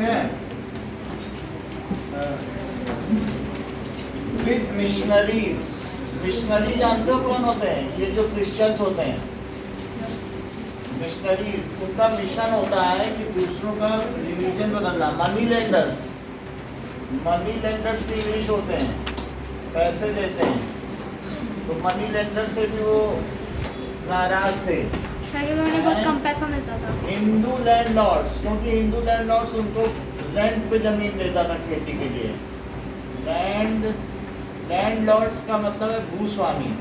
है। With missionaries, missionary जानते हो कौन होते हैं? ये जो क्रिश्चियंस होते हैं, मिशनरीज, उनका मिशन होता है कि दूसरों का रिलीजन बदलना। मनी लेंडर्स, मनी लेंडर्स की इंग्लिश होते हैं, पैसे देते हैं। तो मनी लेंडर से भी वो नाराज थे, उन्हें बहुत कम पैसा मिलता था। हिंदू लैंड लॉर्ड्स, क्योंकि हिंदू लैंड लॉर्ड्स उनको रेंट पे जमीन देता था खेती के लिए। लैंड लॉर्ड्स का मतलब है भूस्वामी,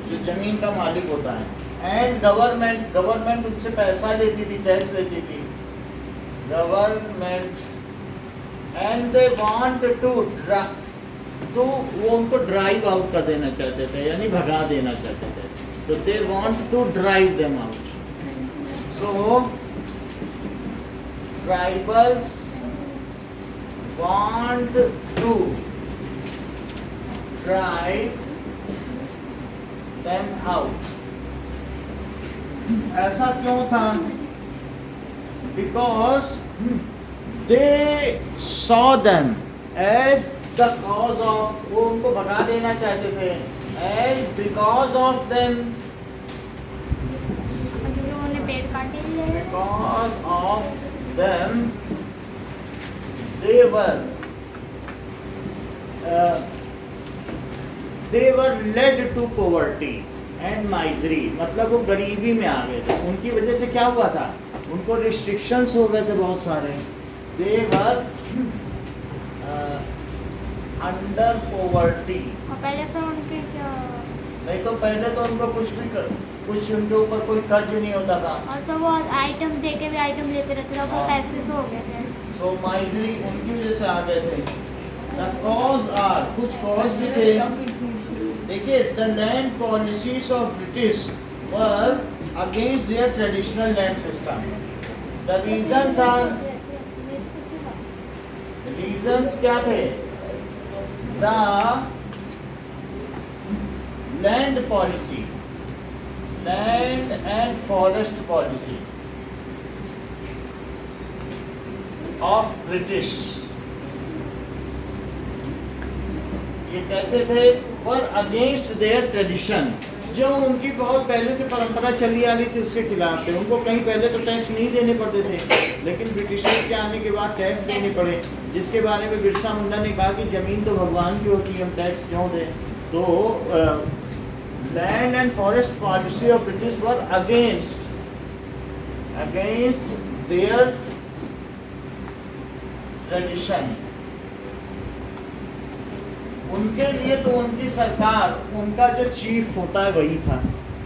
जो जमीन का मालिक होता है। एंड गवर्नमेंट, गवर्नमेंट उनसे पैसा लेती थी, टैक्स लेती थी government. And they want to तो वो उनको ड्राइव आउट कर देना चाहते थे, यानी भगा देना चाहते थे। तो they want to drive them out. So tribals want to drive them out. ऐसा क्यों था? Because they saw them as the cause of, वो उनको भगा देना चाहते थे, एज बिकॉज ऑफ देम, उन्होंने पेड़ काटे थे। Because of them they were led to poverty and misery, मतलब वो गरीबी में आ गए थे। उनकी वजह से क्या हुआ था? उनको रिस्ट्रिक्शंस हो गए थे बहुत सारे। they were under poverty। और पहले सर उनके क्या, नहीं तो पहले तो उनको कुछ उनके ऊपर कोई कर्ज नहीं होता था। और सब वो आइटम दे के भी आइटम लेते रहते थे, वो पैसे से हो गए थे। So misery उनकी वजह से आ गए थे। The cause are, कुछ कॉज भी थे। देखिए, the land policies of British were against their traditional land system. The reasons are, reasons क्या थे? The land policy, land and forest policy of British, ये कैसे थे? वर अगेंस्ट देयर ट्रेडिशन, जो उनकी बहुत पहले से परंपरा चली आ रही थी उसके खिलाफ थे। उनको कहीं पहले तो टैक्स नहीं देने पड़ते थे, लेकिन ब्रिटिशर्स के आने के बाद टैक्स देने पड़े, जिसके बारे में बिरसा मुंडा ने कहा कि ज़मीन तो भगवान की होती है, हम टैक्स क्यों दें। तो land and forest policy of British were against their tradition. उनके लिए तो उनकी सरकार, उनका जो चीफ होता है वही था।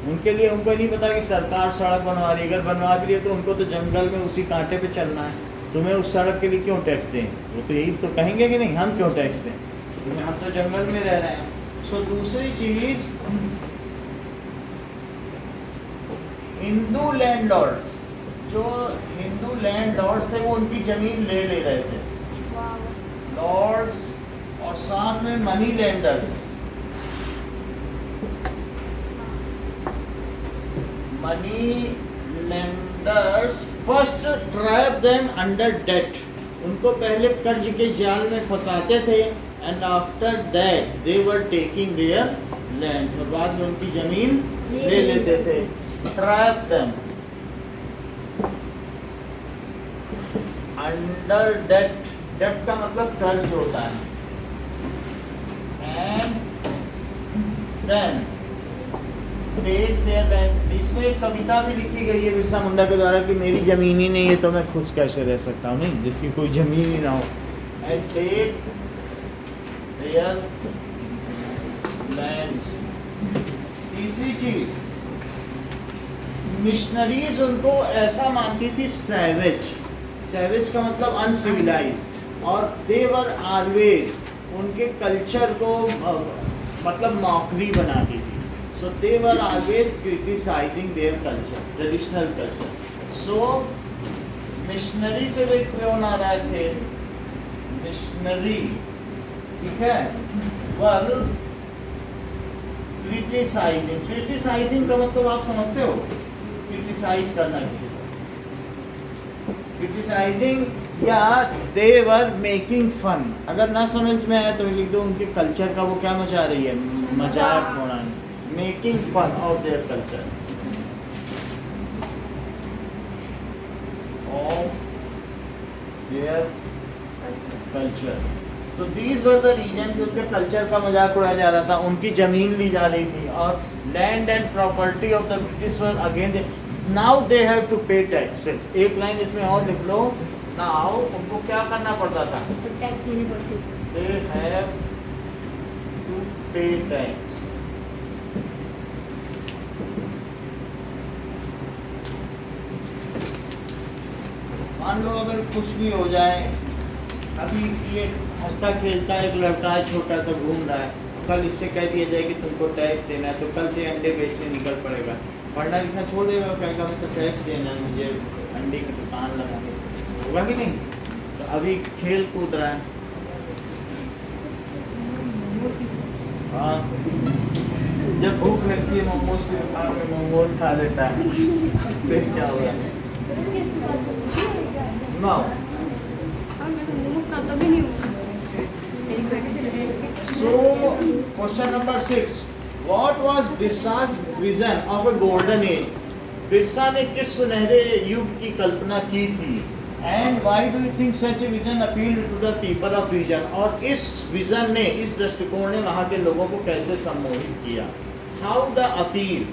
उनके लिए उनको नहीं पता कि सरकार सड़क बनवा रही है, अगर बनवा भी रही है तो उनको तो जंगल में उसी कांटे पे चलना है। तुम्हें उस सड़क के लिए क्यों टैक्स दें? वो तो यही तो कहेंगे कि नहीं, हम क्यों टैक्स दें, तुम्हें, हम तो जंगल में रह रहे हैं। सो दूसरी चीज, हिंदू लैंडलॉर्ड्स, जो हिंदू लैंडलॉर्ड्स थे वो उनकी जमीन ले रहे थे, लॉर्ड्स, और साथ में money lenders. Money lenders first trap them under debt, उनको पहले कर्ज के जाल में फंसाते थे। And after that they were taking their lands, और बाद में उनकी जमीन ले लेते थे। Trap them under debt, debt का मतलब कर्ज होता है। And then take their land। इसमें एक कविता भी लिखी गई है बिरसा मुंडा के द्वारा कि मेरी जमीन ही नहीं है तो मैं खुश कैसे रह सकता हूँ, नहीं, जिसकी कोई जमीन ही ना हो। And take their lands। तीसरी चीज, मिशनरीज उनको ऐसा मानती थी सैवेज, सैवेज का मतलब अनसिविलाइज्ड, और दे वर ऑलवेज, उनके कल्चर को मतलब मॉकरी बनाती थी। So they were always criticising their culture, traditional culture. So missionary से वे क्यों नाराज थे? मिशनरी, ठीक है, वर क्रिटिसाइजिंग। क्रिटिसाइजिंग का मतलब आप समझते हो? क्रिटिसाइज करना किसी को। क्रिटिसाइजिंग या दे वर मेकिंग फन। अगर ना समझ में आए तो लिख दो उनके कल्चर का वो क्या मचा रही है, मजाक उड़ाना। Making fun of their culture, of their culture. तो दीज वर द रीजन कि उनके कल्चर का मजाक उड़ाया जा रहा था, उनकी जमीन ली जा रही थी, और land and property of the British were again now they have to pay taxes. एक लाइन इसमें और लिख लो, नाउ उनको क्या करना पड़ता था, टैक्स देने पड़ते थे। दे हैव टू पे टैक्स। मान लो अगर कुछ भी हो जाए, अभी ये हंसता खेलता एक लड़का है, छोटा सा घूम रहा है, कल इससे कह दिया जाए कि तुमको टैक्स देना है, तो कल से अंडे बेच से निकल पड़ेगा, पढ़ना लिखना छोड़ देगा, कहेगा मैं तो टैक्स देना है, मुझे अंडे की दुकान लगानी, होगा कि नहीं। तो अभी खेल कूद रहा है, हाँ, जब भूख लगती है मोमोज की दुकान में मोमोज खा लेता है, फिर क्या होगा ना। So, question number 6. What was Birsa's vision of a golden age? Birsa ने किस सुनहरे युग की कल्पना की थी? And why do you think such a vision appealed to the people of region? और इस विजन ने, इस दृष्टिकोण ने वहाँ के लोगों को कैसे सम्मोहित किया? How the appeal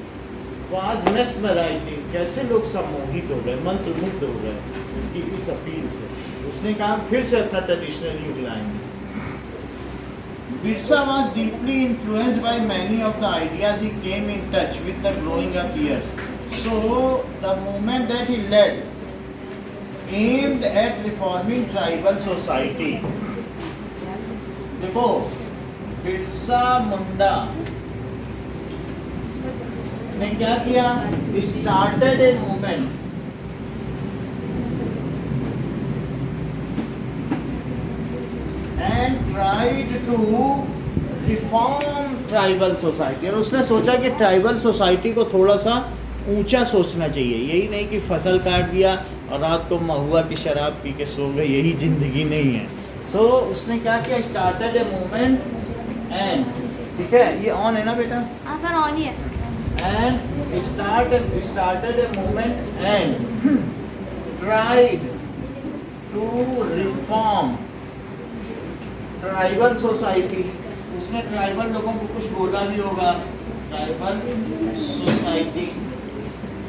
was mesmerizing. कैसे लोग सम्मोहित हो गए, मंत्रमुग्ध हो गए इसकी इस अपील से। उसने कहा फिर से अपना ट्रेडिशनल युग लाएंगे। Birsa was deeply influenced by many of the ideas he came in touch with the growing up years. So the movement that he led aimed at reforming tribal society. देखो, बिरसा मुंडा ने क्या किया? Started a movement and tried to reform tribal society। और उसने सोचा कि tribal society को थोड़ा सा ऊंचा सोचना चाहिए, यही नहीं कि फसल काट दिया और रात को महुआ की शराब पी के सो गए, यही जिंदगी नहीं है। सो उसने क्या किया? स्टार्टेड ए मूवमेंट एंड, ठीक है ये ऑन है ना बेटा? हाँ सर ऑन ही है। And started a movement and tried to reform tribal society. उसने ट्राइबल लोगों को कुछ बोला भी होगा, tribal society.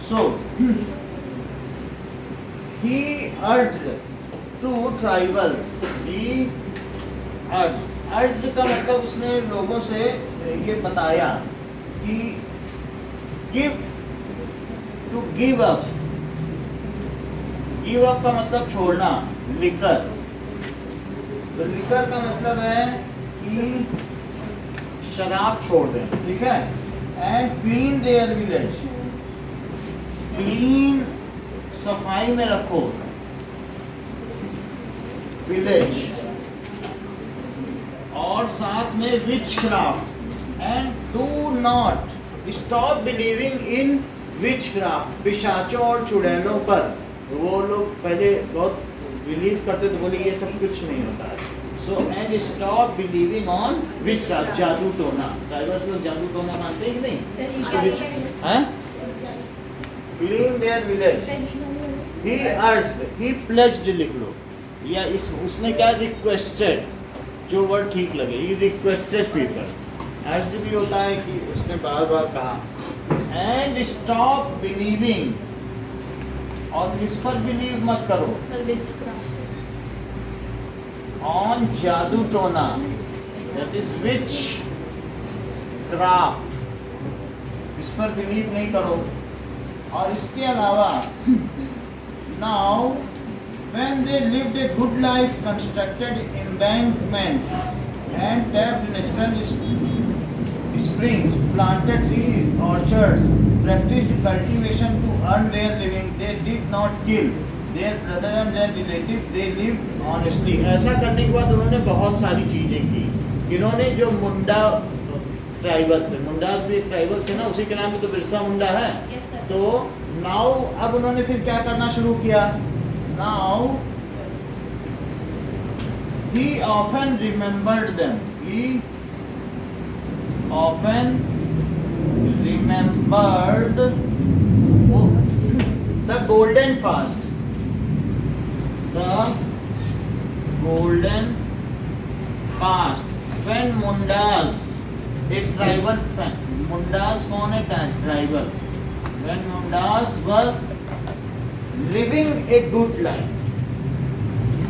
So he urged to tribals, he urged का मतलब उसने लोगों से ये बताया कि गिव अप का मतलब छोड़ना, लिकर। तो लिकर का मतलब है कि शराब छोड़ दें, ठीक है। And clean their village, clean सफाई में रखो विलेज, और साथ में witchcraft. And do not stop believing in witchcraft, पिशाचों और चुड़ैलों पर। वो लोग पहले बहुत बिलीव करते थे, बोले ये सब कुछ नहीं होता है। So and stop believing on which, जादू टोना। ट्राइबल्स लोग जादू टोना मानते हैं कि नहीं? हैं? Clean their village, he urged, he pledged लिख लो, या इस उसने क्या रिक्वेस्टेड, जो वर्ड ठीक लगे, ही रिक्वेस्टेड पीपल। अर्ज भी होता है कि उसने बार बार कहा। एंड स्टॉप बिलीविंग, और इस पर बिलीव मत करो, ऑन जादू टोना, दैट इज विच क्राफ्ट, इस पर बिलीव नहीं करो। और इसके अलावा now when they lived a good life, constructed embankment and tapped natural springs, planted trees, orchards, practiced cultivation to earn their living, they did not kill their brothers and relatives, they lived honestly। ऐसा करने के बाद उन्होंने बहुत सारी चीज़ें की। इन्होंने जो मुंडा ट्राइबल्स है, मुंडास भी एक ट्राइबल्स है ना, उसी के नाम में तो बिरसा मुंडा है। तो नाउ अब उन्होंने फिर क्या करना शुरू किया? Now He often remembered them. He often remembered the golden past. The golden past. When Mundas, एक ट्राइबल, मुंडास कौन है? Tribal. When Mundas were living a good life.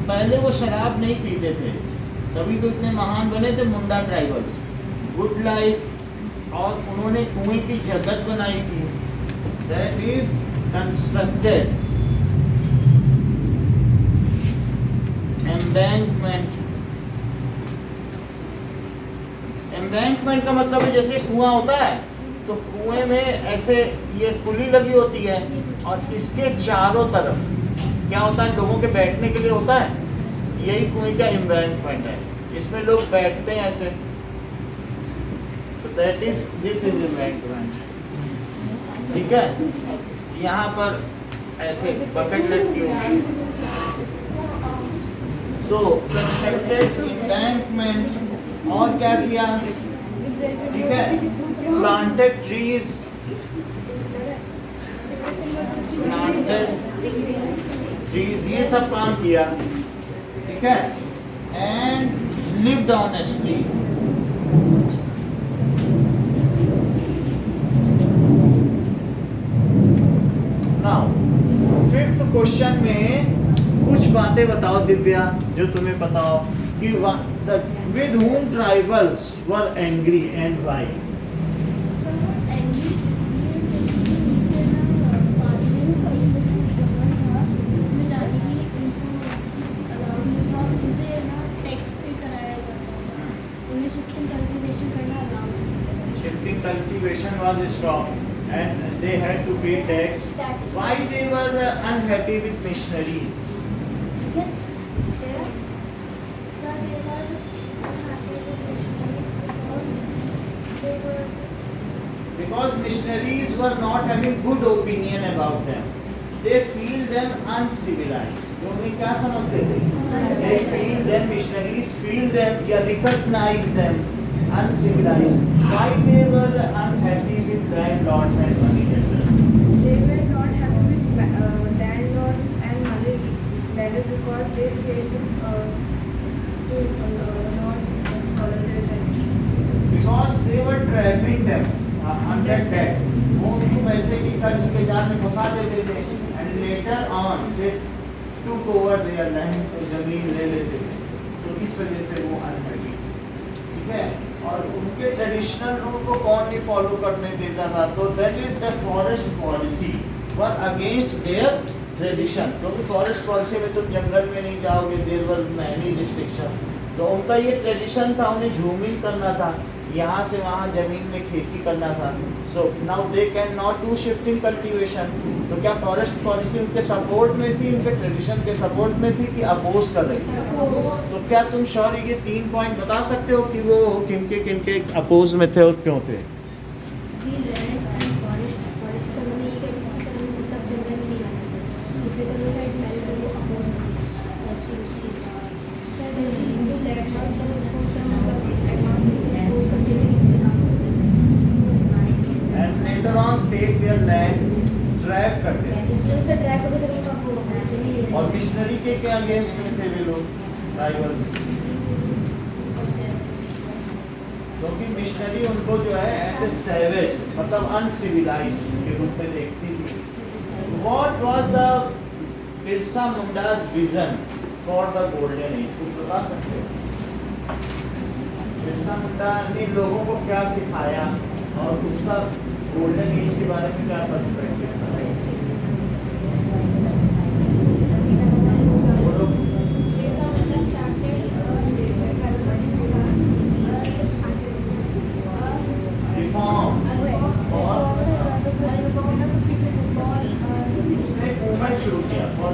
पहले वो शराब नहीं पीते थे, तभी तो इतने महान बने थे मुंडा ट्राइबल्स. गुड लाइफ, और उन्होंने कुएं की जगत बनाई थी. That is constructed embankment. Embankment का मतलब है जैसे कुआं होता है तो कुएं में ऐसे ये पुली लगी होती है और इसके चारों तरफ क्या होता है, लोगों के बैठने के लिए होता है. यही कुएं का एम्बैंकमेंट है, इसमें लोग बैठते हैं ऐसे. So that is this is embankment. ठीक है, यहाँ पर ऐसे बकेट लटकी होगी. सो कंस्ट्रक्टेड एम्बैंकमेंट. और क्या किया? ठीक है, प्लांटेड ट्रीज. प्लांटेड ट्रीज, ये सब काम किया. ठीक है, and lived honestly. Now fifth question में कुछ बातें बताओ दिव्या जो तुम्हें पता हो कि with whom tribals were angry and why. Shifting cultivation was stopped and they had to pay tax. Why they were unhappy with missionaries? Because missionaries were not having good opinion about them. They feel them uncivilized. जो उन्हें क्या समझते थे? They feel them, missionaries feel them या recognize them uncivilized. Why they were unhappy with landlords and money lenders? They were not happy with landlords and money lenders because they said to not follow their tradition. Because they were trapping them under debt. वो उनको पैसे की कर्ज के जाल में फंसा देते थे and later on they took over their land. से जमीन ले लेते थे, तो इस वजह से वो अनहैप्पी. ठीक है, और उनके ट्रेडिशनल रूल को कौन नहीं फॉलो करने देता था? तो that is the forest policy were against their tradition. क्योंकि फॉरेस्ट पॉलिसी में तुम जंगल में नहीं जाओगे, देयर वर मैनी रिस्ट्रिक्शन. तो उनका ये ट्रेडिशन था, उन्हें झूमिंग करना था, यहाँ से वहाँ जमीन में खेती करना था. So now they can not do shifting cultivation. तो क्या फॉरेस्ट पॉलिसी उनके सपोर्ट में थी, उनके ट्रेडिशन के सपोर्ट में थी कि अपोज कर रही थी? तो क्या तुम शौर्य ये 3 पॉइंट बता सकते हो कि वो किन के अपोज में थे और क्यों थे? And later on take their land, trap करते थे. और मिशनरी के क्या अगेंस्ट में थे वे लोग, ट्राइबल्स? क्योंकि मिशनरी उनको जो है ऐसे सैवेज मतलब अनसिविलाइज्ड के रूप में देखती थी. What was the Birsa मुंडा's vision for the golden age? कुछ बता सकते हो? बिरसा मुंडा ने लोगों को क्या सिखाया और उसका गोल्डन एज के बारे में क्या पर्सपेक्टिव था? शुरू किया और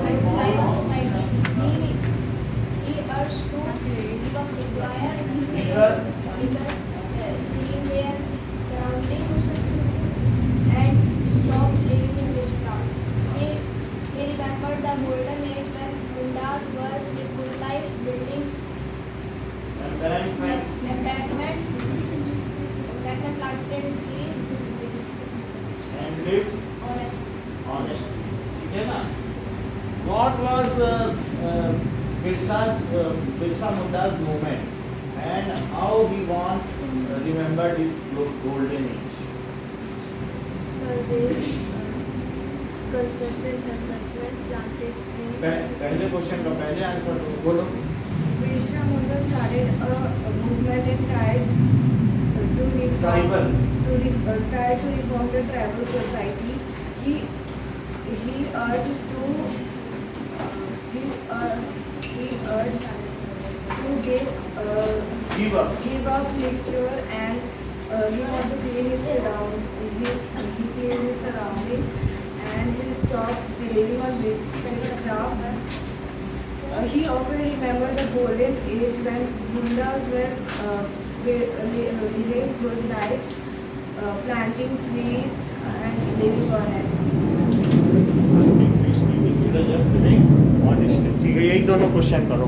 ऑनेस्टली, ठीक है ना. What was Birsa Munda's movement and how we want remember his golden age? So they constructed development, planted trees. पहले क्वेश्चन का पहले आंसर बोलो. Birsa Munda started a movement and tried to Tribal. tried to reform the tribal society. He urged to give up literature and he wanted to clean his surrounding and he stopped believing on witchcraft. He often remembered the golden age when Bundas were living good life, planting trees and living honestly. Honestly, ठीक है, यही दोनों question करो.